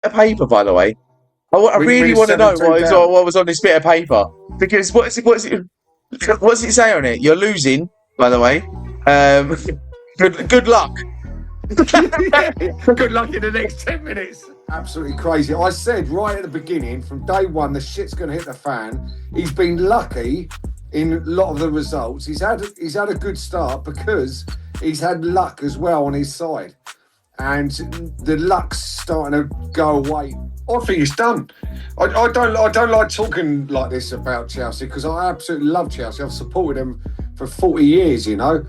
of paper, by the way? I What do you really mean want to know 17 down? what was on this bit of paper, because what's it say on it? You're losing, by the way. Um, good luck. Yeah. Good luck in the next 10 minutes. Absolutely crazy. I said right at the beginning, from day one, the shit's going to hit the fan. He's been lucky in a lot of the results. He's had a good start because he's had luck as well on his side, and the luck's starting to go away. I think it's done. I don't like talking like this about Chelsea because I absolutely love Chelsea. I've supported them for 40 years, you know,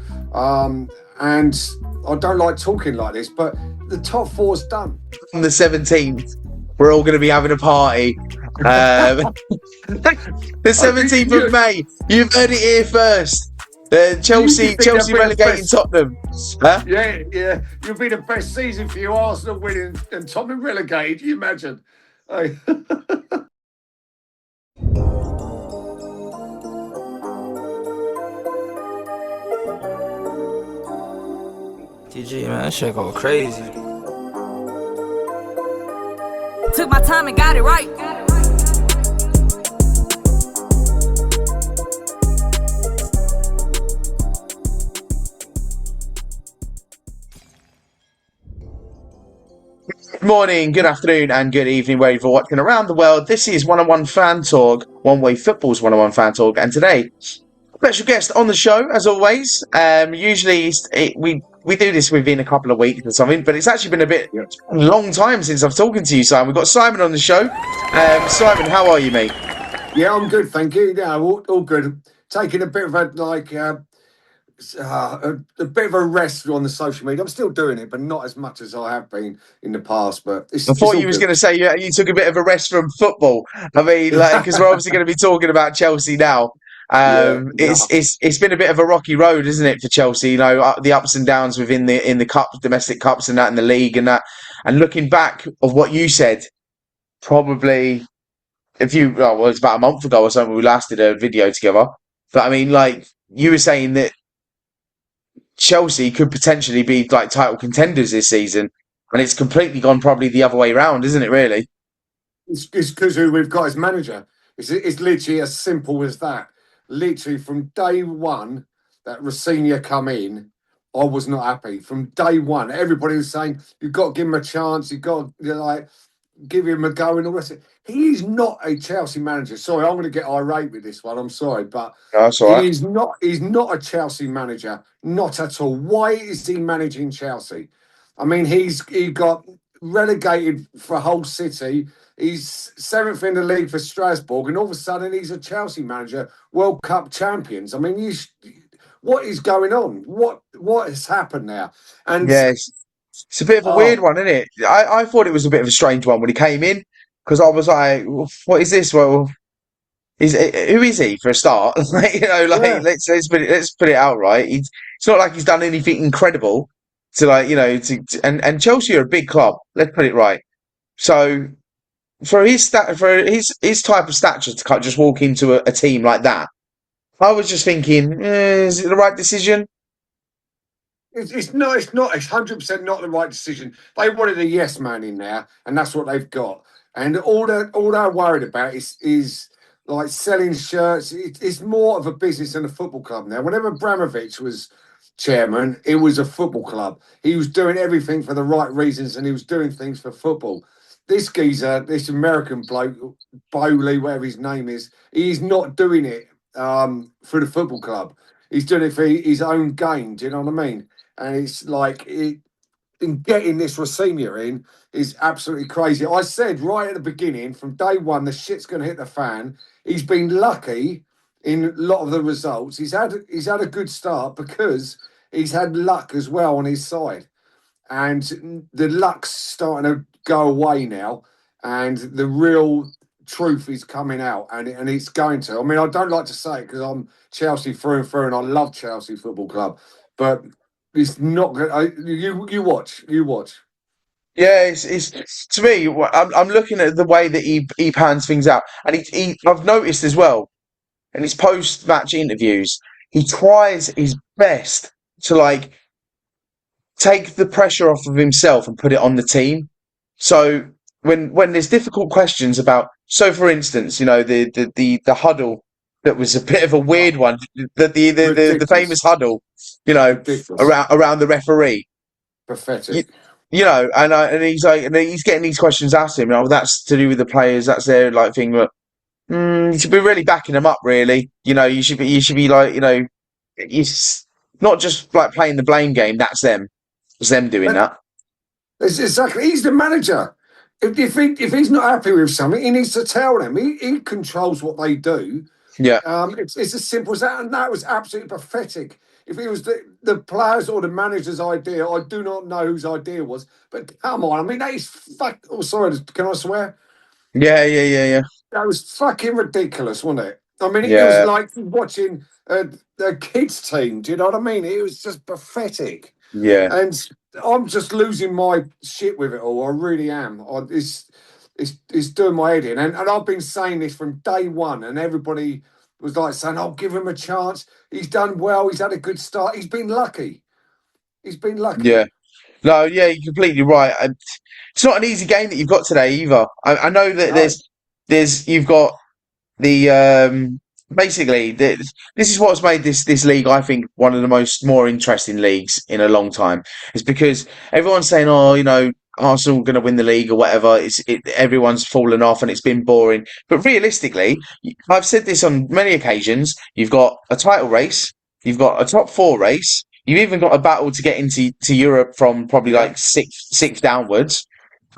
and I don't like talking like this. But the top four's done. On the 17th, we're all going to be having a party. The 17th of May. You've heard it here first. Chelsea relegating Tottenham. Huh? Yeah. You'll be the best season for you, Arsenal winning and Tottenham relegated. Can you imagine? Hey. TG, man, that shit go crazy. Took my time and got it right. Good morning, good afternoon, and good evening, wherever you're watching around the world. This is One Fan Talk, One Way Football's One Fan Talk, and today, special guest on the show, as always. Usually we do this within a couple of weeks or something, but it's actually been a long time since I've spoken to you, Simon. We've got Simon on the show. Simon, how are you, mate? Yeah, I'm good, thank you. Yeah, all good. Taking a bit of a bit of a rest on the social media. I'm still doing it, but not as much as I have been in the past. But I thought you was going to say you took a bit of a rest from football. I mean, because we're obviously going to be talking about Chelsea now. It's been a bit of a rocky road, isn't it, for Chelsea? You know, the ups and downs within the cups, domestic cups, and that, and the league, and that. And looking back of what you said, probably it's about a month ago or something. We last did a video together, but I mean, like you were saying that Chelsea could potentially be like title contenders this season, and it's completely gone probably the other way around, isn't it? Really, it's because who we've got as manager. It's literally as simple as that. Literally from day one that Rosenior come in, I was not happy. From day one, everybody was saying you've got to give him a chance. You've got to give him a go and all that. He's not a Chelsea manager. Sorry, I'm going to get irate with this one. I'm sorry, but that's all right. He's not a Chelsea manager. Not at all. Why is he managing Chelsea? I mean, he got relegated for Hull City. He's 7th in the league for Strasbourg, and all of a sudden he's a Chelsea manager, World Cup champions. I mean, what is going on? What has happened now? And yes. It's a bit of a weird one, isn't it? I thought it was a bit of a strange one when he came in, because I was like, "What is this?" Well, who is he for a start? Let's put it out right. It's not like he's done anything incredible and Chelsea are a big club. Let's put it right. So for his type of stature to just walk into a team like that, I was just thinking, is it the right decision? It's not. It's 100% not the right decision. They wanted a yes man in there, and that's what they've got. And all they're worried about is like selling shirts. It's more of a business than a football club now. Whenever Abramovich was chairman, it was a football club. He was doing everything for the right reasons, and he was doing things for football. This geezer, this American bloke, Bowley, whatever his name is, he's not doing it for the football club. He's doing it for his own gain. Do you know what I mean? And it's like in getting this Rosenior in is absolutely crazy. I said right at the beginning, from day one, the shit's going to hit the fan. He's been lucky in a lot of the results. He's had a good start because he's had luck as well on his side, and the luck's starting to go away now, and the real truth is coming out, and it's going to. I mean, I don't like to say it because I'm Chelsea through and through, and I love Chelsea Football Club, but it's not good. You watch. Yeah, it's to me. I'm looking at the way that he pans things out, and I've noticed as well in his post-match interviews, he tries his best to take the pressure off of himself and put it on the team. So when there's difficult questions about, so for instance, the huddle that was a bit of a weird one, the famous Ridiculous. huddle, Ridiculous. around the referee. You, Pathetic. and he's like, and he's getting these questions asked him. That's to do with the players. That's their like thing. But you should be really backing them up. Really, you should be like, it's not just like playing the blame game. That's them. It's them doing But that. it's exactly. He's the manager. If he's not happy with something, he needs to tell them. He controls what they do. Yeah, It's as simple as that, and that was absolutely pathetic. If it was the players or the manager's idea, I do not know whose idea it was, but come on, I mean that is fuck. Oh, sorry, can I swear? yeah. That was fucking ridiculous, wasn't it? I mean, it was Yeah, like watching a kids' team. Do you know what I mean? It was just pathetic, yeah, and I'm just losing my shit with it all. I really am. It's doing my head in, and I've been saying this from day one, and everybody was like saying, "I'll give him a chance. He's done well. He's had a good start. He's been lucky. He's been lucky." yeah. No, yeah, you're completely right. And it's not an easy game that you've got today either. I know that No, you've got the basically this is what's made this league, I think, one of the more interesting leagues in a long time. Is because everyone's saying, oh, Arsenal going to win the league or whatever. Everyone's fallen off and it's been boring. But realistically, I've said this on many occasions. You've got a title race, you've got a top four race, you've even got a battle to get into Europe from probably yeah, like sixth downwards,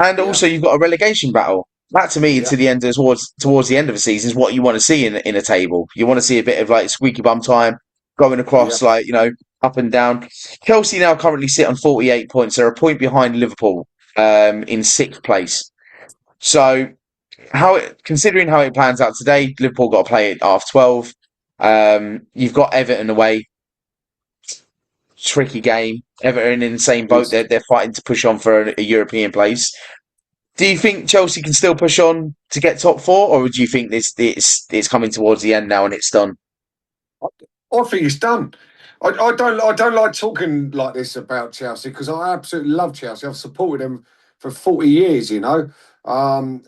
and yeah, also you've got a relegation battle. That to me, yeah, to the end towards the end of the season, is what you want to see in a table. You want to see a bit of like squeaky bum time going yeah. across, like up and down. Chelsea now currently sit on 48 points. They're a point behind Liverpool, in sixth place. So considering how it plans out today, Liverpool got to play at half 12. You've got Everton away, tricky game. Everton in the same boat. It's They're fighting to push on for a European place. Do you think Chelsea can still push on to get top four, or do you think it's coming towards the end now and it's done? I think it's done. I don't like talking like this about Chelsea because I absolutely love Chelsea. I've supported them for 40 years, and I don't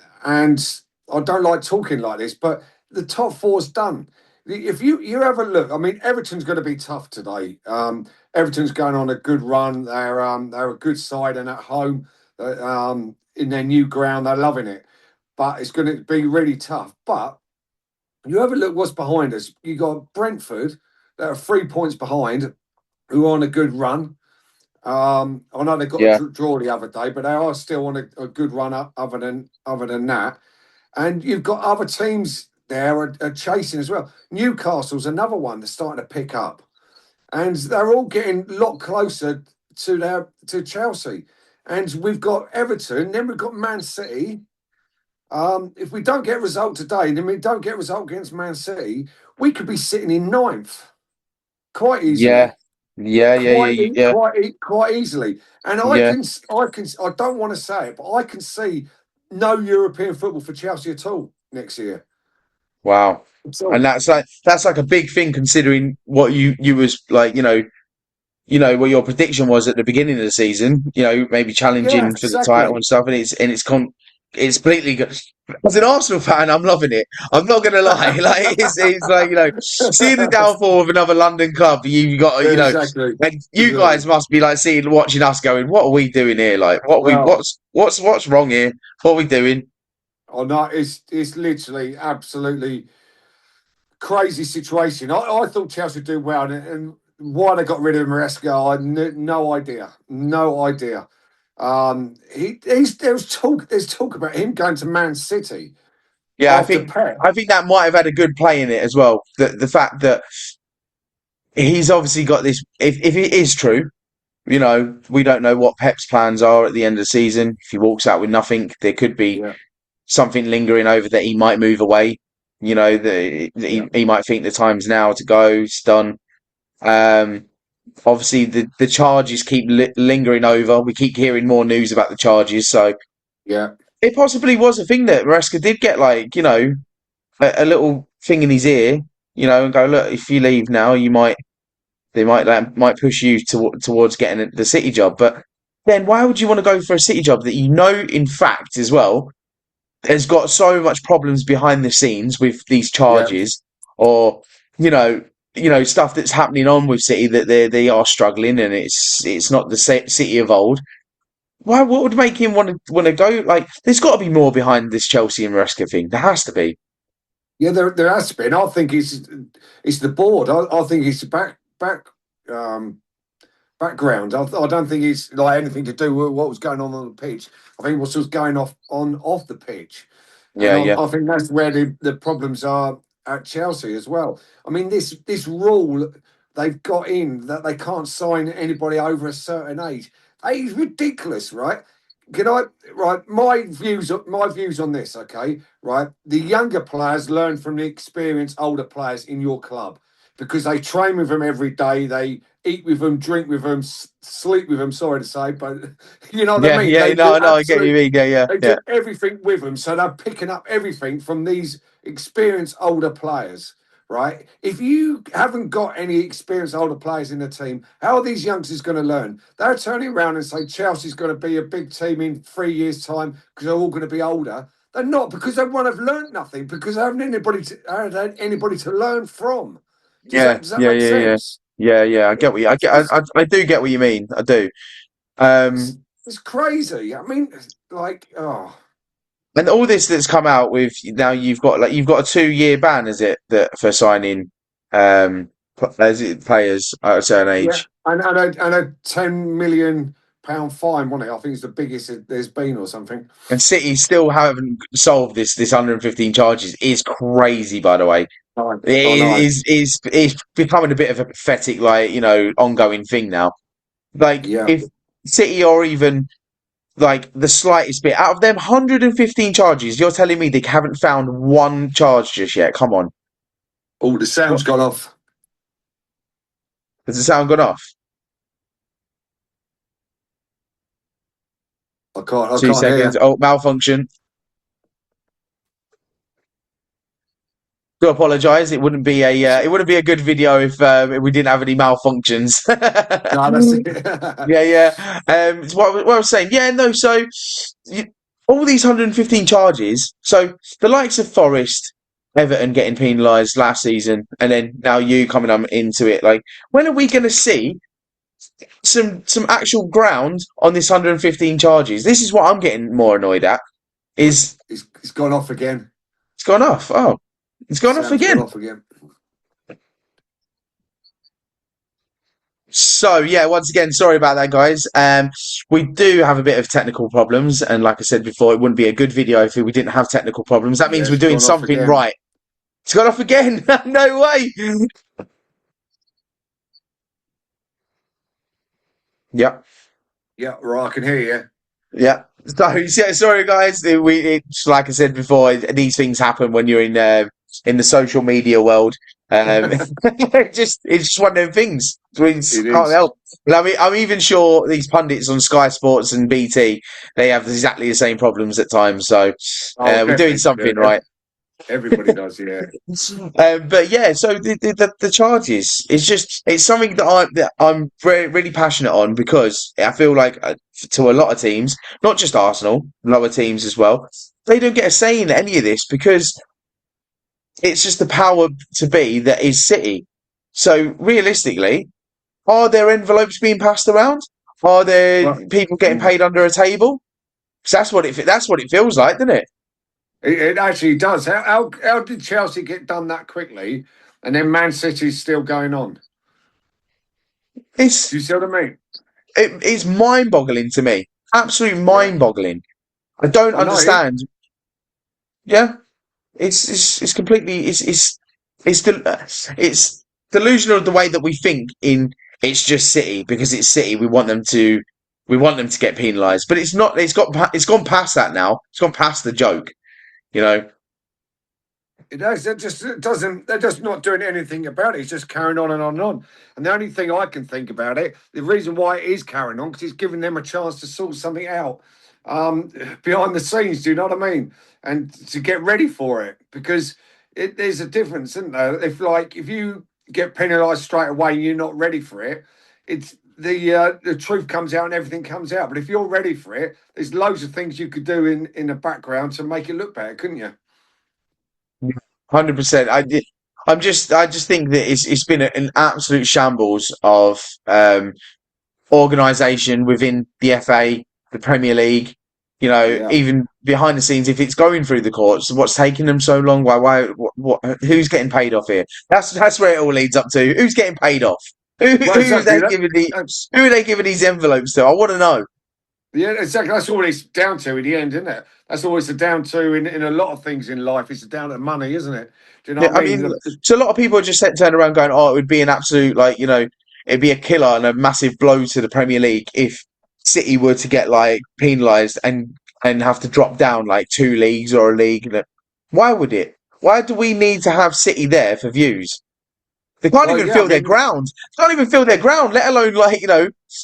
like talking like this. But the top four's done. If you have a look, I mean, Everton's going to be tough today. Everton's going on a good run. They're a good side and at home, in their new ground, they're loving it. But it's going to be really tough. But you have a look what's behind us. You got Brentford that are 3 points behind, who are on a good run. I know they got Yeah, a draw the other day, but they are still on a good run up. Other than that, and you've got other teams there are chasing as well. Newcastle's another one that's starting to pick up, and they're all getting a lot closer to Chelsea. And we've got Everton, then we've got Man City. If we don't get a result today, then we don't get a result against Man City, we could be sitting in ninth quite yeah, easily, yeah. quite easily. And Yeah. I don't want to say it, but I can see no European football for Chelsea at all next year. Wow. And So that's like a big thing considering what you was like, what your prediction was at the beginning of the season, maybe yeah, challenging for the title exactly. and stuff, and it's completely good. As an Arsenal fan, I'm loving it. I'm not gonna lie. Like it's like, seeing the downfall of another London club, you got Exactly. and you Exactly. guys must be like watching us going, what are we doing here? Like Well, what's wrong here? What are we doing? oh no, it's literally absolutely crazy situation. I thought Chelsea would do well, and why they got rid of Maresca, no idea, no idea. There's talk about him going to Man City Yeah, I after think Pep. I think that might have had a good play in it as well. The fact that he's obviously got this. If it is true, we don't know what Pep's plans are at the end of the season. If he walks out with nothing, there could be Yeah, something lingering over that he might move away. yeah, He might think the time's now to go. It's done. Um, Obviously, the charges keep lingering over. We keep hearing more news about the charges, so yeah, it possibly was a thing that Maresca did get, like, a little thing in his ear, and go, look, if you leave now, might push you towards getting the City job. But then why would you want to go for a City job that in fact, as well, has got so much problems behind the scenes with these Yeah. charges, or stuff that's happening on with City that they are struggling, and it's not the City of old. Why? What would make him want to go? Like, there's got to be more behind this Chelsea and Maresca thing. There has to be. Yeah, there has to be. And I think it's the board. I think it's the um, background. I don't think it's like anything to do with what was going on the pitch. I think what's going off the pitch, and Yeah, yeah, I think that's where the problems are at Chelsea as well. I mean, this rule they've got in that they can't sign anybody over a certain age. That is ridiculous, right? Can I right my views on this? Okay, right. The younger players learn from the experienced older players in your club because they train with them every day. They eat with them, drink with them, sleep with them. Sorry to say, but you know what I yeah, mean. yeah. They No, do no, I get what you mean. Yeah, yeah, they yeah, do everything with them, so they're picking up everything from these experienced older players. Right? If you haven't got any experienced older players in the team, how are these youngsters going to learn? They're turning around and say Chelsea's going to be a big team in 3 years' time because they're all going to be older. They're not, because they won't have learned nothing, because they haven't had anybody to learn from. yeah, Does that yeah, make yeah, yeah, sense? yeah, yeah. I get what you. I get. I do get what you mean. I do. It's, Um, it's crazy. I mean, like, oh, and all this that's come out with now, you've got a 2-year ban, is it, that for signing players at a certain yeah. age? And a £10 million fine, wasn't it? I think it's the biggest there's been or something. And City still haven't solved this 115 charges. Is crazy, by the way. It I know. is becoming a bit of a pathetic, ongoing thing now. Like, Yeah. if City or even like the slightest bit out of them 115 charges, you're telling me they haven't found one charge just yet? Come on, Oh, the sound's what, gone off. has the sound gone off? I Two can't seconds. hear. Oh, malfunction. Do apologise. It wouldn't be a good video if we didn't have any malfunctions. No, that's it. Yeah, yeah. It's what I was saying. Yeah, no. So you, all these 115 charges. So the likes of Forest, Everton getting penalised last season, and then now you coming into it. Like, when are we going to see some actual ground on this 115 charges? This is what I'm getting more annoyed at. Is It's gone off again. it's gone off? Oh, it's gone off Sound's gone again. off again. So yeah, once again, sorry about that, guys. We do have a bit of technical problems, and like I said before, it wouldn't be a good video if we didn't have technical problems. That Yeah, means we're it's doing gone off something again. right. It's gone off again. No way. Yeah, Yeah, right. I can hear you. yeah. So yeah, sorry, guys. It's like I said before. These things happen when you're in the social media world. It's just one of them things. We just It can't is. help. I mean, I'm even sure these pundits on Sky Sports and BT, they have exactly the same problems at times. So Oh, we're doing definitely. something right. Everybody does. Yeah. But yeah, so the charges, it's something that I'm very really passionate on, because I feel like to a lot of teams, not just Arsenal, lower teams as well, they don't get a say in any of this, because it's just the power to be that is City. So realistically, are there envelopes being passed around? Are there Well, people getting paid under a table? 'Cause that's what it feels like, doesn't it? it actually does. How did Chelsea get done that quickly, and then Man City's still going on? It's Do you see what I mean? it's mind-boggling to me. Absolute Yeah. mind-boggling. I don't I know. It, understand. Yeah, it's completely it's delusional the way that we think in it's just City, because it's City. We want them to get penalised, but it's not. It's gone past that now. It's gone past the joke. You know. It does. It doesn't. They're just not doing anything about it. It's just carrying on and on and on. And the only thing I can think about it, the reason why it is carrying on, because it's giving them a chance to sort something out behind the scenes. Do you know what I mean? And to get ready for it, because there's a difference, isn't there? If you get penalised straight away, and you're not ready for it. It's the truth comes out and everything comes out. But if you're ready for it, there's loads of things you could do in the background to make it look better, couldn't you? 100%. I just think that it's been an absolute shambles of organisation within the FA, the Premier League. You know, Yeah. even behind the scenes, if it's going through the courts, what's taking them so long? Who's getting paid off here? That's where it all leads up to. Who's getting paid off? Well, Who are exactly. they giving who are they giving these envelopes to? I want to know. Yeah, exactly. That's all it's down to in the end, isn't it? That's all it's down to in a lot of things in life. It's down to money, isn't it? Do you know Yeah, what I I mean? mean, so a lot of people just turn around going, "Oh, it would be an absolute it'd be a killer and a massive blow to the Premier League if City were to get like penalised and have to drop down like two leagues or a league." Why would it? Why do we need to have City there for views? They can't Well, even yeah, I fill their mean, ground. They can't even fill their ground, let alone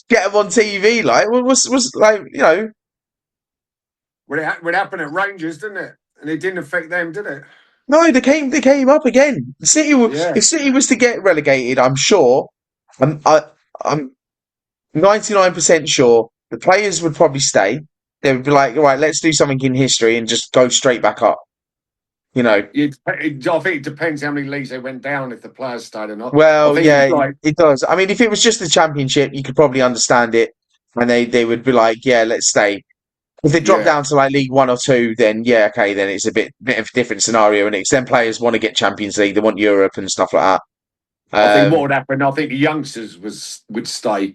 get them on TV. Like, what's like what happened at Rangers, didn't it? And it didn't affect them, did it? No, they came up again. Yeah. If City was to get relegated, I'm sure, I'm 99% sure the players would probably stay. They would be like, all right, let's do something in history and just go straight back up. You know. I think it depends how many leagues they went down if the players stayed or not. I Well, think yeah, like it does. I mean, if it was just the championship, you could probably understand it, and they would be like, yeah, let's stay. If they drop yeah. down to like League One or Two, then yeah, okay, then it's a bit of a different scenario, and it's then players want to get Champions League, they want Europe and stuff like I think that. what would happen, I think the youngsters would stay.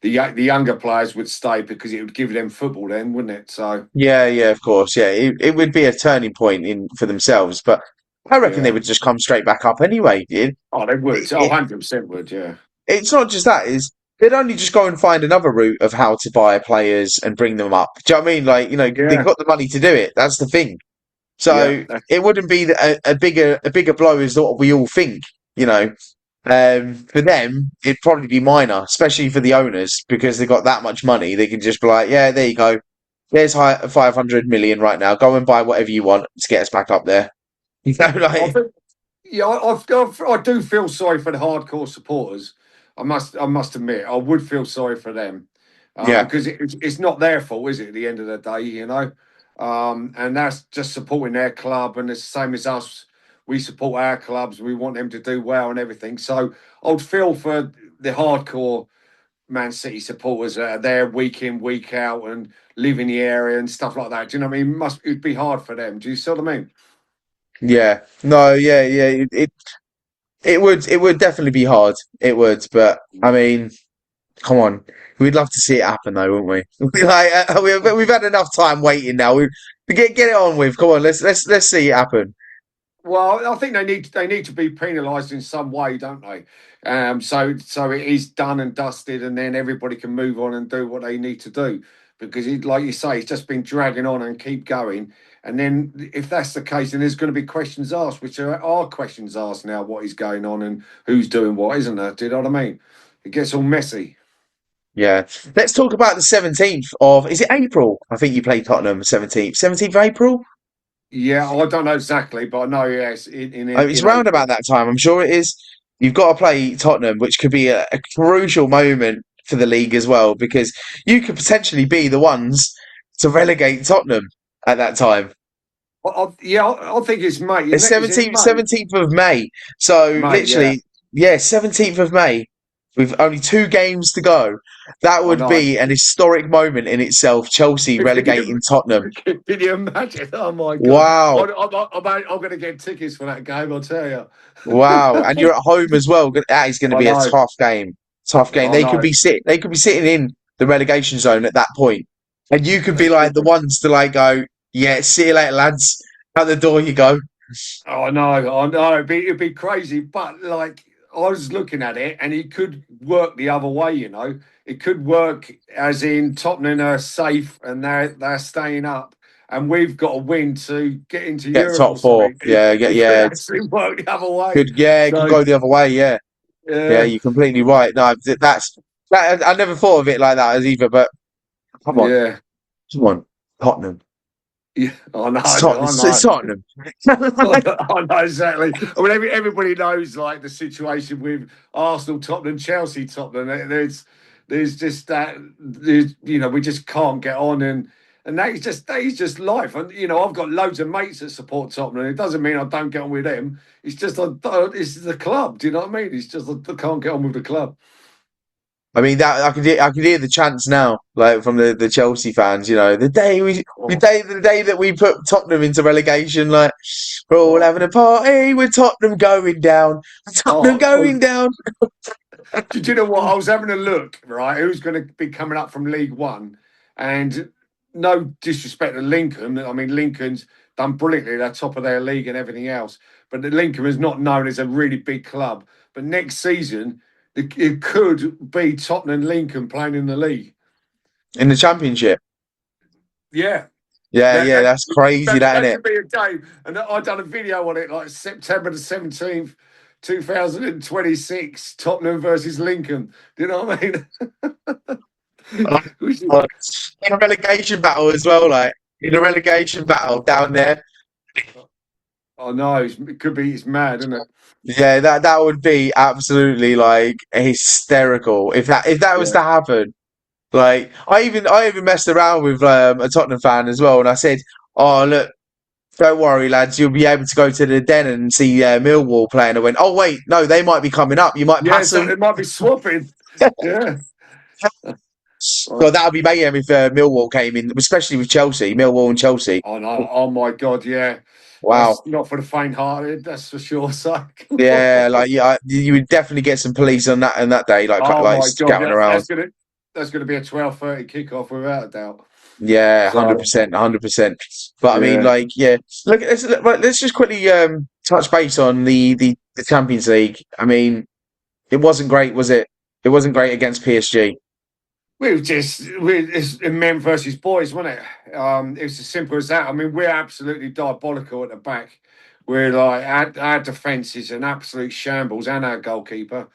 The younger players would stay because it would give them football then, wouldn't it? So Yeah, of course, yeah, it would be a turning point in for themselves, but I reckon they yeah. would just come straight back up anyway. Oh, they would. Oh, It, 100% would, yeah. it's not just that; is they'd only just go and find another route of how to buy players and bring them up. Do you know what I mean? Like, they've Yeah. got the money to do it. That's the thing. Yeah. So it wouldn't be a bigger blow as what we all think. You know, for them it'd probably be minor, especially for the owners because they've got that much money. They can just be like, yeah, there you go. There's 500 million right now. Go and buy whatever you want to get us back up there. You know, I like, think, yeah, I do feel sorry for the hardcore supporters. I must admit, I would feel sorry for them yeah, because it's not their fault, is it? At the end of the day, and that's just supporting their club, and it's the same as us. We support our clubs. We want them to do well and everything. So I'd feel for the hardcore Man City supporters that are there week in, week out, and live in the area and stuff like that. Do you know what I mean? It'd be hard for them. Do you see what I mean? yeah, no, yeah. It would definitely be hard. It would, but I mean, come on. We'd love to see it happen, though, wouldn't we? We've had enough time waiting now. Get it on with. Come on, let's see it happen. Well, I think they need to be penalised in some way, don't they? So it is done and dusted, and then everybody can move on and do what they need to do. Because like you say, it's just been dragging on and keep going. And then if that's the case, then there's going to be questions asked, which are questions asked now. What is going on and who's doing what, isn't there? Do you know what I mean? It gets all messy. Yeah. Let's talk about the 17th of, is it April? I think you play Tottenham 17th. 17th of April? Yeah, I don't know exactly, but I know yes, It's in round about April. that time. I'm sure it is. You've got to play Tottenham, which could be a crucial moment for the league as well, because you could potentially be the ones to relegate Tottenham at that time. Yeah, I think it's May, It's isn't it? Is it May? 17th of May. So May, yeah. literally, yeah, 17th of May. With only 2 games to go, that I would know. be an historic moment in itself. Chelsea Can relegating Tottenham. you imagine? Oh my god! Wow, I'm going to get tickets for that game. I'll tell you. wow, and you're at home as well. That is going to I be a know. tough game. Tough game. I know. They could be sitting in the relegation zone at that point, and you could be like the ones to like go, yeah, see you later, lads. Out the door you go. Oh, I know. I know. It'd be crazy, but like I was looking at it, and it could work the other way. It could work as in Tottenham are safe and they're staying up, and we've got to win to get into Get Europe or top four. something. It, Yeah, it could yeah. actually work the other way. It could So go the other way. Yeah, yeah. yeah, You're completely right. No, that's that. I never thought of it like that as either. But come on. yeah. Come on, Tottenham. Yeah, I know, It's Tottenham. I It's know. Tottenham. I know exactly. I mean, everybody knows like the situation with Arsenal, Tottenham, Chelsea, Tottenham. There's just that. We just can't get on, and that is just life. And I've got loads of mates that support Tottenham. It doesn't mean I don't get on with them. It's just it's the club. Do you know what I mean? It's just I can't get on with the club. I mean that I could hear the chants now, like from the Chelsea fans. The day that we put Tottenham into relegation, like we're all Oh, having a party with Tottenham going down, Tottenham oh, going down. do you know what? I was having a look, right? Who's going to be coming up from League One? And no disrespect to Lincoln. I mean, Lincoln's done brilliantly. They're top of their league and everything else. But the Lincoln is not known as a really big club. But next season, it could be Tottenham and Lincoln playing in the league. In the Championship. Yeah. Yeah, That, yeah, that, that's crazy, that, that that isn't could be a game. And I done a video on it like September the 17th, 2026, Tottenham versus Lincoln. Do you know what I mean? Which is- it? In a relegation battle as well, like in a relegation battle down there. I know, it could be, it's mad, isn't it? Yeah, that would be absolutely like hysterical if that was Yeah. to happen. Like I even messed around with a Tottenham fan as well, and I said, "Oh look, don't worry, lads, you'll be able to go to the Den and see Millwall play." And I went, "Oh wait, no, they might be coming up. You might Yeah, pass so them." it might be swapping. Yeah. So that would be mayhem if Millwall came in, especially with Chelsea, Millwall and Chelsea. Oh no, oh my God, yeah. Wow. That's not for the faint-hearted, that's for sure. So, Yeah, like yeah, you would definitely get some police on that day, oh like my God, scouting around. that's gonna be a 12:30 kickoff without a doubt. Yeah, So 100%, 100%. But I mean, yeah. like, yeah. Let's just quickly touch base on the Champions League. I mean, it wasn't great, was it? It wasn't great against PSG. It's men versus boys, wasn't it? It's as simple as that. I mean, we're absolutely diabolical at the back. We're like our defense is an absolute shambles, and our goalkeeper.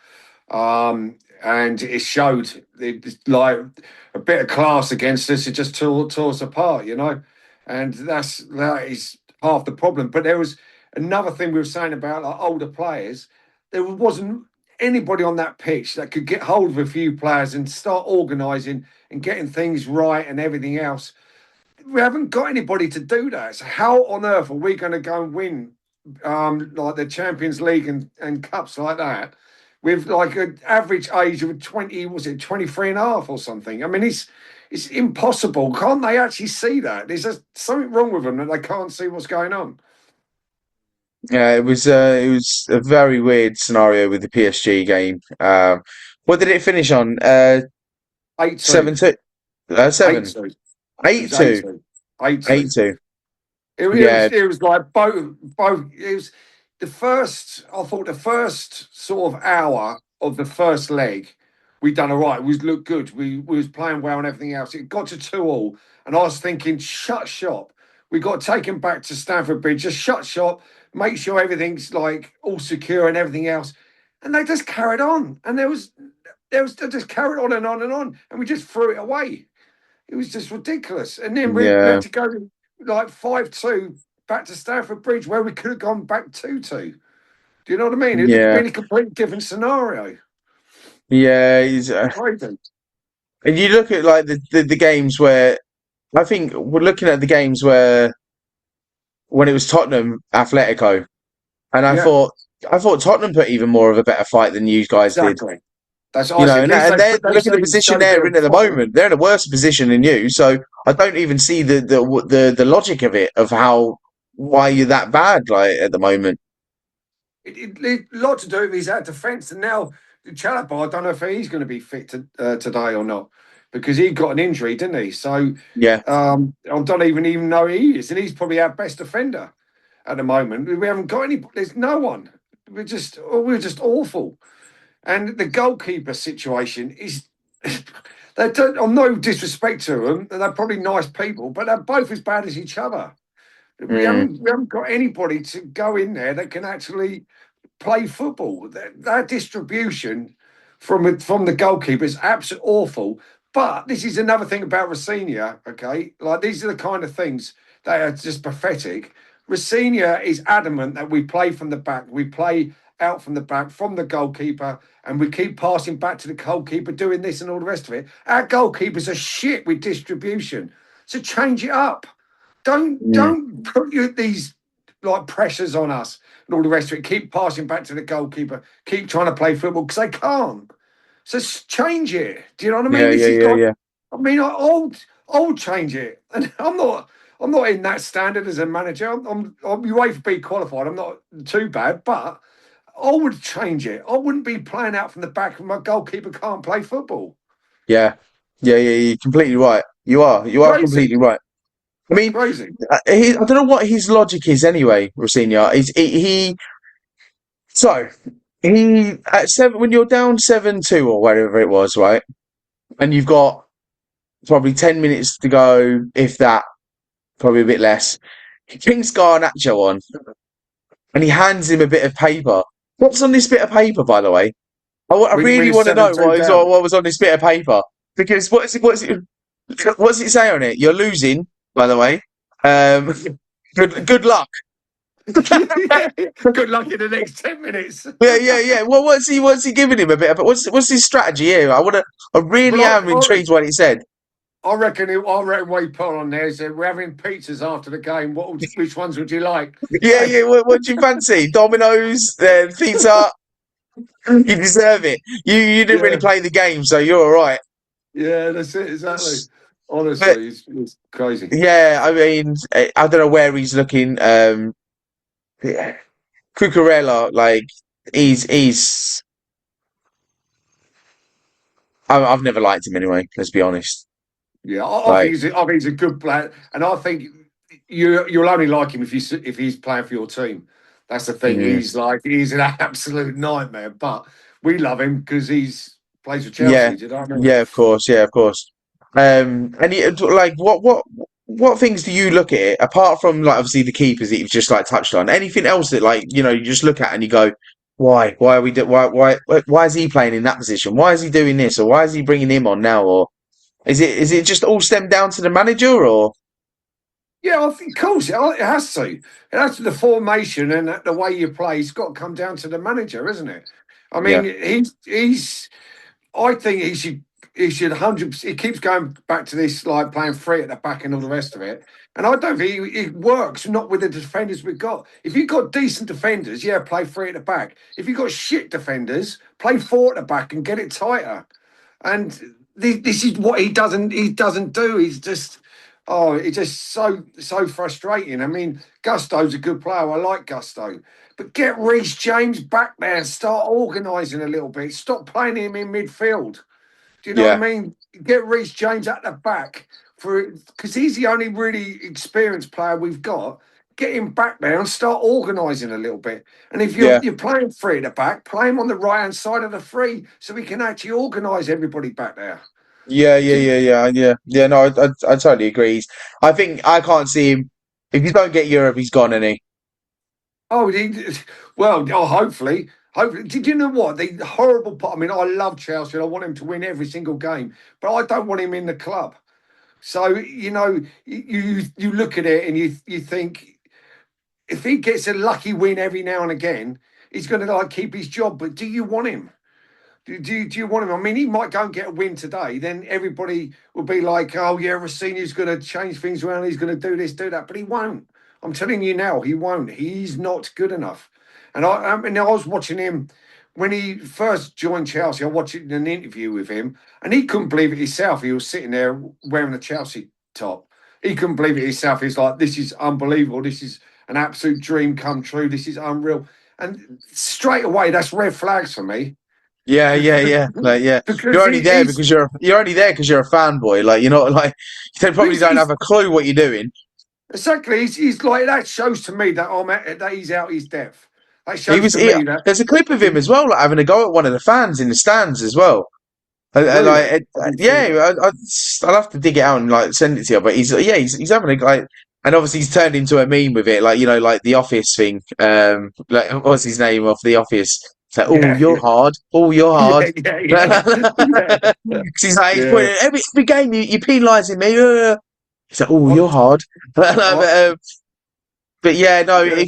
And it showed. It's like a bit of class against us. It just tore us apart, and that is half the problem. But there was another thing we were saying about like older players. There wasn't anybody on that pitch that could get hold of a few players and start organising and getting things right and everything else. We haven't got anybody to do that. So how on earth are we going to go and win like the Champions League and cups like that with like an average age of 20, was it 23 and a half or something? I mean, it's impossible. Can't they actually see that? There's just something wrong with them that they can't see what's going on. Yeah, it was a very weird scenario with the PSG game. What did it finish on? 8-2. 7-2, Eight 7, two. It was 8-2, 8-2. 8-2. 8-2. It, it was Yeah, it was like both. It was the first. I thought the first sort of hour of the first leg, we done all right. We looked good. We was playing well and everything else. It got to 2-2, and I was thinking, shut shop. We got to take him back to Stamford Bridge. Just shut shop. Make sure everything's like all secure and everything else. And they just carried on, and they just carried on and on and on, and we just threw it away. It was just ridiculous. And then we yeah, had to go like 5-2 back to Stamford Bridge where we could have gone back 2-2. Do you know what I mean? It would have yeah, been a completely different scenario. yeah. Crazy. And you look at like the games where I think we're looking at the games where when it was Tottenham Atletico, and Yeah, I thought Tottenham put even more of a better fight than you guys did. exactly. That's You I know, said. At least and they're they look at the position showed a bit they're in of at the fight. moment. They're in a worse position than you. So I don't even see the logic of it of how why you're that bad like at the moment. It a lot to do with his out defence. And now Chalobah, I don't know if he's going to be fit today or not because he got an injury, didn't he? So Yeah, I don't even know he is. And he's probably our best defender at the moment. We haven't got any, there's no one. We're just awful. And the goalkeeper situation is, they don't, I'm no disrespect to them, they're probably nice people, but they're both as bad as each other. We mm, haven't we haven't got anybody to go in there that can actually play football. That distribution from the goalkeeper is absolutely awful. But this is another thing about Rosenior, okay? Like these are the kind of things that are just pathetic. Rosenior is adamant that we play from the back, we play out from the back, from the goalkeeper, and we keep passing back to the goalkeeper, doing this and all the rest of it. Our goalkeepers are shit with distribution. So change it up. Don't put these like pressures on us and all the rest of it. Keep passing back to the goalkeeper. Keep trying to play football because they can't. So change it. Do you know what I mean? Yeah, This yeah, is yeah, like, yeah. I mean, I'll change it, and I'm not in that standard as a manager. I'm UEFA qualified. I'm not too bad, but I would change it. I wouldn't be playing out from the back if my goalkeeper can't play football. Yeah, yeah, yeah. You're completely right. You are Crazy, completely right. I mean, crazy. I don't know what his logic is anyway, Rosenior. So he at seven when you're down 7-2 or whatever it was, right? And you've got probably 10 minutes to go, if that, probably a bit less. He brings Garnacho on and he hands him a bit of paper. What's on this bit of paper, by the way? I When really it's want to know 7-2 down. what was on this bit of paper because what's it say on it? You're losing, by the way. Um, good luck. Yeah. Good luck in the next 10 minutes. Yeah, yeah, yeah. Well, what's he giving him a bit of? What's his strategy here? I really Well, am intrigued what he said. I reckon what he put on there is that we're having pizzas after the game. Which ones would you like? Yeah, yeah. What do you fancy? Domino's, pizza. You deserve it. You didn't really Yeah, play the game, so you're all right. yeah, that's it exactly. But Honestly, it's crazy. yeah, I mean, I don't know where he's looking. Yeah. Cucurella, like he's. I've never liked him anyway. Let's be honest. Yeah, Like, I think he's a good player, and I think you'll only like him if he's playing for your team. That's the thing. mm, He's an absolute nightmare, but we love him because he's plays for yeah, Chelsea. Do you know what I mean? yeah, of course, yeah, of course. And like, what things do you look at it apart from like obviously the keepers that you've just like touched on? Anything else that like you just look at and you go, why are we why is he playing in that position? Why is he doing this or why is he bringing him on now? Or is it just all stemmed down to the manager or Yeah, I think, of course, it has to. It has to the formation and the way you play. It's got to come down to the manager, isn't it? I mean, yeah, he's. I think he should 100%. He keeps going back to this like playing free at the back and all the rest of it. And I don't think it works. Not with the defenders we've got. If you've got decent defenders, yeah, play free at the back. If you've got shit defenders, play four at the back and get it tighter. And this is what he doesn't do. He's just it's just so frustrating. I mean, Gusto's a good player. I like Gusto. But get Reece James back there and start organising a little bit. Stop playing him in midfield. Do you know what yeah, I mean? Get Reece James at the back because he's the only really experienced player we've got. Get him back there and start organising a little bit. And if yeah, you're playing free at the back, play him on the right hand side of the free so we can actually organise everybody back there. yeah, yeah, Do you- yeah, yeah, yeah, yeah. No, I totally agree. I think I can't see him if you don't get Europe, he's gone, any. Oh, well, hopefully. Hopefully. Did you know what? The horrible part, I mean, I love Chelsea and I want him to win every single game, but I don't want him in the club. So, you look at it and you think if he gets a lucky win every now and again, he's going to like keep his job. But do you want him? Do you want him? I mean, he might go and get a win today. Then everybody will be like, "Oh yeah, Rosenior's going to change things around. He's going to do this, do that." But he won't. I'm telling you now, he won't. He's not good enough. And I was watching him when he first joined Chelsea. I watched an interview with him, and he couldn't believe it himself. He was sitting there wearing a Chelsea top. He couldn't believe it himself. He's like, "This is unbelievable. This is an absolute dream come true. This is unreal." And straight away, that's red flags for me. Yeah, yeah, yeah. Like, yeah, Because you're only there because you're only there because you're a fanboy. Like, you're not like you probably don't he's have a clue what you're doing. exactly he's like that shows to me that that he's out his depth. That He shows was. to me that There's a clip of him as well, like having a go at one of the fans in the stands as well. really. I didn't see that. Yeah, I'll have to dig it out and like send it to you. But he's having a like, and obviously he's turned into a meme with it, like like the Office thing. Like what's his name off the Office? It's like, oh, Yeah, you're yeah, hard. Oh, you're hard. yeah, yeah, yeah, 'Cause he's like, he's yeah. putting every game you're penalising me. He's like, oh, I, you're hard. I, But yeah, no. yeah.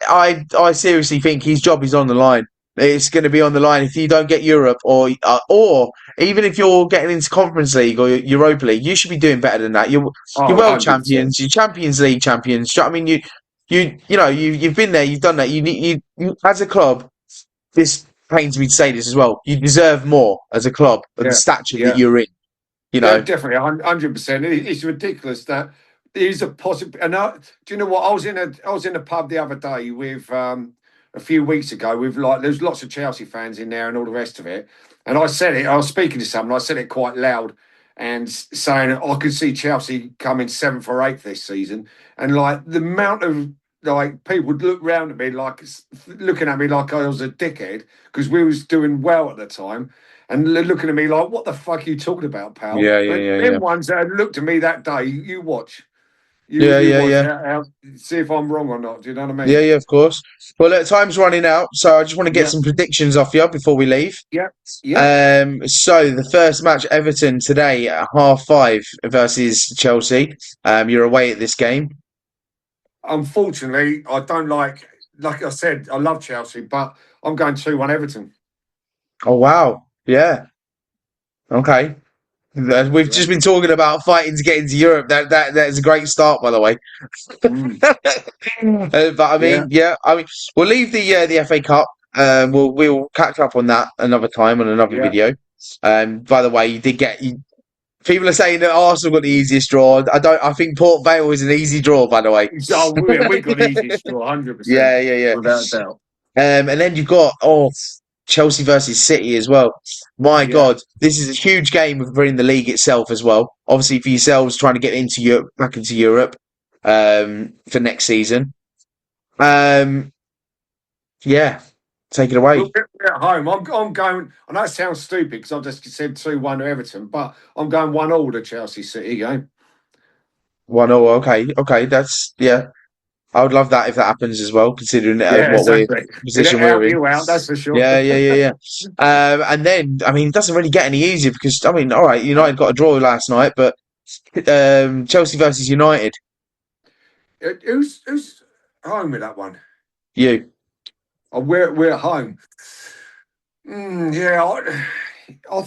I seriously think his job is on the line. It's going to be on the line if you don't get Europe, or even if you're getting into Conference League or Europa League, you should be doing better than that. You're Oh, world 100%. champions, you're Champions League champions. Do you know what I mean? You've been there, you've done that. You as a club, this pains me to say this as well. You deserve more as a club of the Yeah, stature that yeah. you're in. You Yeah, know. definitely, 100%. It's ridiculous that there's a possible. And do you know what? I was in a pub the other day with a few weeks ago with there's lots of Chelsea fans in there and all the rest of it. And I said it. I was speaking to someone. I said it quite loud and saying I could see Chelsea coming 7th or 8th this season. And the amount of people would look round at me looking at me like I was a dickhead because we was doing well at the time. And they're looking at me like, what the fuck are you talking about, pal? Yeah, But them ones that had looked at me that day, you watch. yeah, You yeah, watch yeah. see if I'm wrong or not. Do you know what I Yeah, mean? yeah, of course. Well, look, time's running out, so I just want to get Yeah, some predictions off you before we leave. yeah, yeah. So the first match, Everton today at 5:30 versus Chelsea. You're away at this game. Unfortunately, I don't like I said, I love Chelsea, but I'm going 2-1 Everton. Oh wow, yeah, okay. We've Yeah. just been talking about fighting to get into Europe. That is a great start, by the way. Mm, But I yeah. mean, yeah, I mean, we'll leave the FA Cup. We'll catch up on that another time on another Yeah. video. By the way, people are saying that Arsenal got the easiest draw. I don't. I think Port Vale is an easy draw. By the way. So we got the easiest draw, 100%, Yeah, yeah, yeah. without a doubt. And then you've got Chelsea versus City as well. My Yeah. God, this is a huge game within the league itself as well. Obviously for yourselves trying to get into Europe, back into Europe, for next season. Yeah, take it away. We're at home. I'm going. I know it sounds stupid because I've just said 2-1 to Everton, but I'm going 1-1 to Chelsea City game. 1-0. Okay, that's yeah. I would love that if that happens as well, considering Yeah, what we're exactly. It'll position we're help in. you out, that's for sure. Yeah, yeah, yeah, yeah. And then, I mean, it doesn't really get any easier because, I mean, all right, United got a draw last night, but Chelsea versus United, Who's home with that one? you. Oh, we're at home. Yeah, I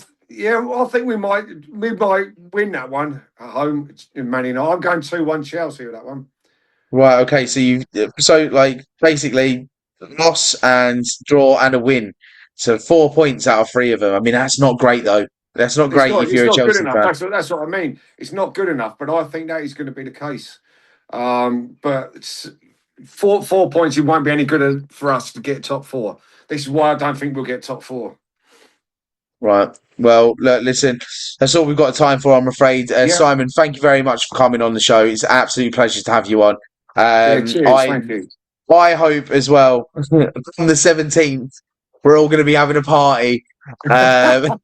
think we might win that one at home in Man United. I'm going 2-1 Chelsea with that one. Right, okay, so like basically loss and draw and a win. So 4 points out of 3 of them. I mean, that's not great though. That's not great if It's you're a not good Chelsea enough. fan. That's what I mean. It's not good enough, but I think that is going to be the case. But 4 points, it won't be any good for us to get top 4. This is why I don't think we'll get top 4. Right. Well, look, listen, that's all we've got time for, I'm afraid. Yeah. Simon, thank you very much for coming on the show. It's an absolute pleasure to have you on. Yeah, cheers. Thank you. I hope as well, on the 17th, we're all going to be having a party. The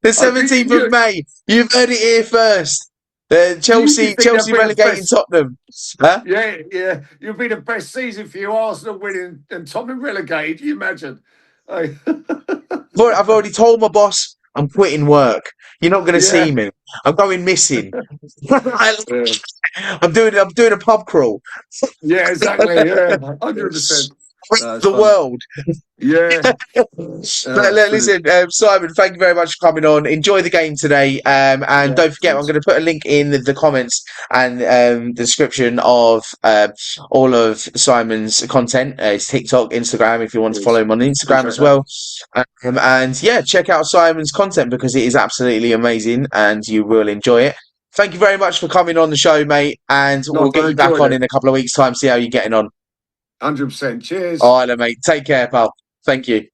17th of May. You've heard it here first. Chelsea relegating Tottenham. Huh? Yeah. You'll be the best season for you, Arsenal winning and Tottenham relegated. Can you imagine? Hey. I've already told my boss I'm quitting work. You're not going to see me. I'm going missing. I'm doing a pub crawl. Yeah, exactly. Yeah, 100%. The world. Yeah. Listen, Simon, thank you very much for coming on. Enjoy the game today. And don't forget, I'm going to put a link in the comments and the description of all of Simon's content. His TikTok, Instagram, if you want to follow him on Instagram as well. And yeah, check out Simon's content because it is absolutely amazing and you will enjoy it. Thank you very much for coming on the show, mate. And we'll get you back on in a couple of weeks' time, see how you're getting on. 100%. Cheers. All right, then, mate. Take care, pal. Thank you.